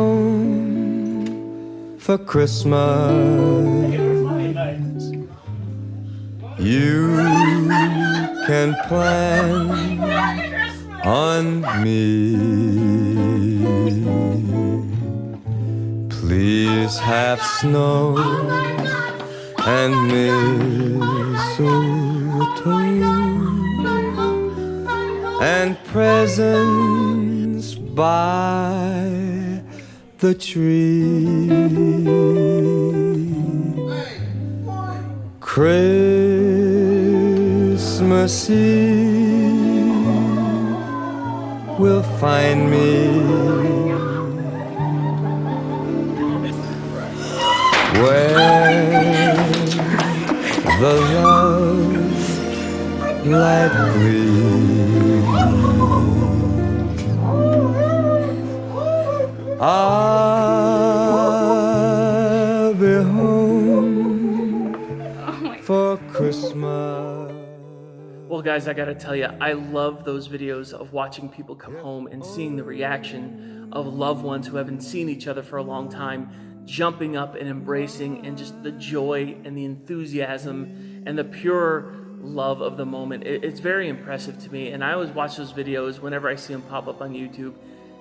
home for Christmas. You can plan on me. Please have snow and mistletoe and presents by the tree. Christmas Eve will find me where the love light gleams. I'll be home for Christmas. Well, guys, I gotta tell you, I love those videos of watching people come home and seeing the reaction of loved ones who haven't seen each other for a long time, jumping up and embracing, and just the joy and the enthusiasm and the pure love of the moment. It's very impressive to me, and I always watch those videos whenever I see them pop up on YouTube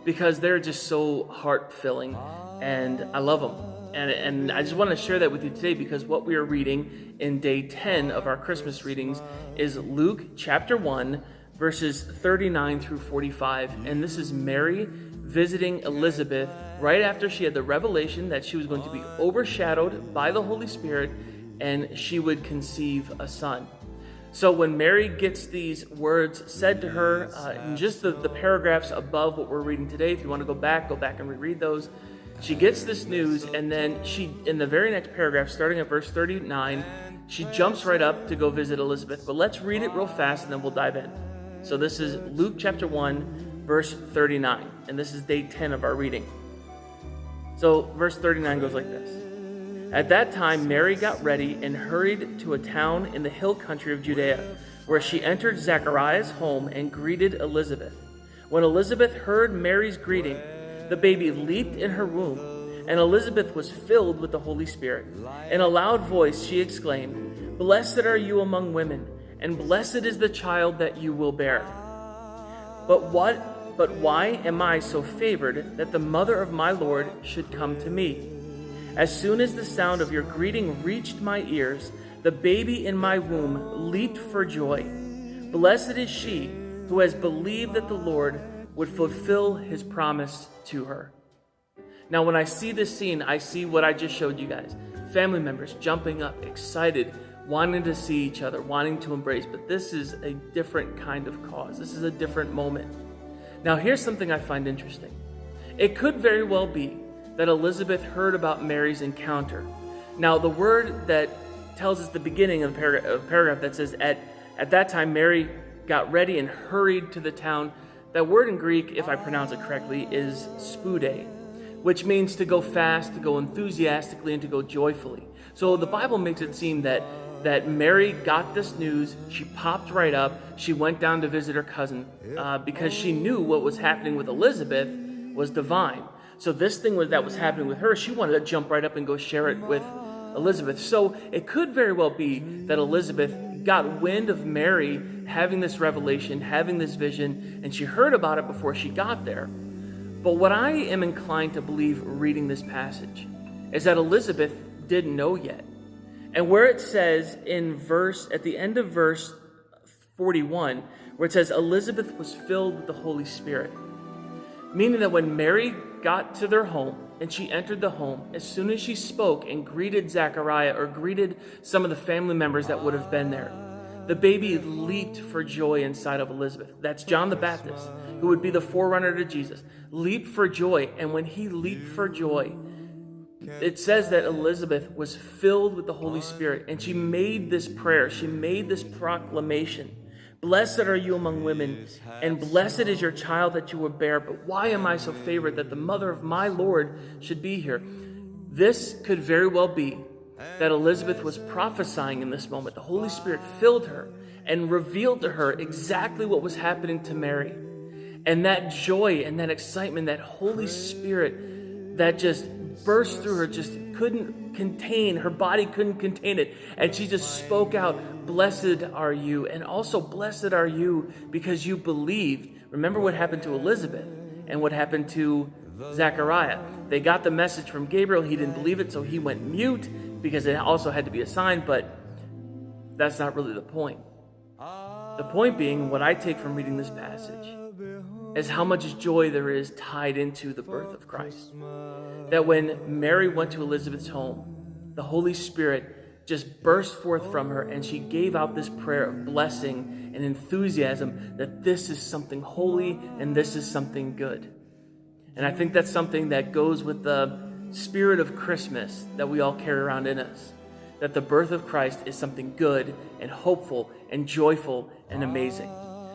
because they're just so heart-filling, and I love them. And I just want to share that with you today because what we are reading in day 10 of our Christmas readings is Luke chapter 1, verses 39 through 45. And this is Mary visiting Elizabeth right after she had the revelation that she was going to be overshadowed by the Holy Spirit and she would conceive a son. So when Mary gets these words said to her, in just the paragraphs above what we're reading today, if you want to go back and reread those, she gets this news, and then she, in the very next paragraph, starting at verse 39, she jumps right up to go visit Elizabeth. But let's read it real fast, and then we'll dive in. So this is Luke chapter 1, verse 39, and this is day 10 of our reading. So verse 39 goes like this. At that time, Mary got ready and hurried to a town in the hill country of Judea, where she entered Zachariah's home and greeted Elizabeth. When Elizabeth heard Mary's greeting, the baby leaped in her womb, and Elizabeth was filled with the Holy Spirit. In a loud voice, she exclaimed, "Blessed are you among women, and blessed is the child that you will bear. But why am I so favored that the mother of my Lord should come to me? As soon as the sound of your greeting reached my ears, the baby in my womb leaped for joy. Blessed is she who has believed that the Lord would fulfill his promise to her." Now, when I see this scene, I see what I just showed you guys. Family members jumping up, excited, wanting to see each other, wanting to embrace. But this is a different kind of cause. This is a different moment. Now, here's something I find interesting. It could very well be that Elizabeth heard about Mary's encounter. Now, the word that tells us the beginning of the paragraph that says, at that time, Mary got ready and hurried to the town. That word in Greek, if I pronounce it correctly, is spude, which means to go fast, to go enthusiastically, and to go joyfully. So the Bible makes it seem that Mary got this news, she popped right up, she went down to visit her cousin because she knew what was happening with Elizabeth was divine. So this thing that was happening with her, she wanted to jump right up and go share it with Elizabeth. So it could very well be that Elizabeth got wind of Mary having this revelation, having this vision, and she heard about it before she got there. But what I am inclined to believe reading this passage is that Elizabeth didn't know yet. And where it says at the end of verse 41, where it says Elizabeth was filled with the Holy Spirit, meaning that when Mary got to their home and she entered the home, as soon as she spoke and greeted Zachariah or greeted some of the family members that would have been there, the baby leaped for joy inside of Elizabeth. That's John the Baptist, who would be the forerunner to Jesus. Leaped for joy. And when he leaped for joy, it says that Elizabeth was filled with the Holy Spirit. And she made this prayer. She made this proclamation. Blessed are you among women, and blessed is your child that you will bear. But why am I so favored that the mother of my Lord should be here? This could very well be that Elizabeth was prophesying in this moment. The Holy Spirit filled her and revealed to her exactly what was happening to Mary. And that joy and that excitement, that Holy Spirit that just burst through her, just couldn't contain, her body couldn't contain it. And she just spoke out, "Blessed are you." And also, blessed are you because you believed. Remember what happened to Elizabeth and what happened to Zechariah. They got the message from Gabriel. He didn't believe it, so he went mute because it also had to be a sign, but that's not really the point. The point being, what I take from reading this passage is how much joy there is tied into the birth of Christ. That when Mary went to Elizabeth's home, the Holy Spirit just burst forth from her, and she gave out this prayer of blessing and enthusiasm that this is something holy and this is something good. And I think that's something that goes with the spirit of Christmas that we all carry around in us. That the birth of Christ is something good and hopeful and joyful and amazing.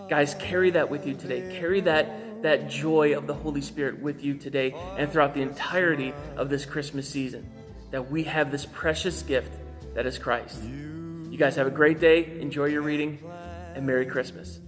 Guys, carry that with you today. Carry that joy of the Holy Spirit with you today and throughout the entirety of this Christmas season. That we have this precious gift that is Christ. You guys have a great day. Enjoy your reading, and Merry Christmas.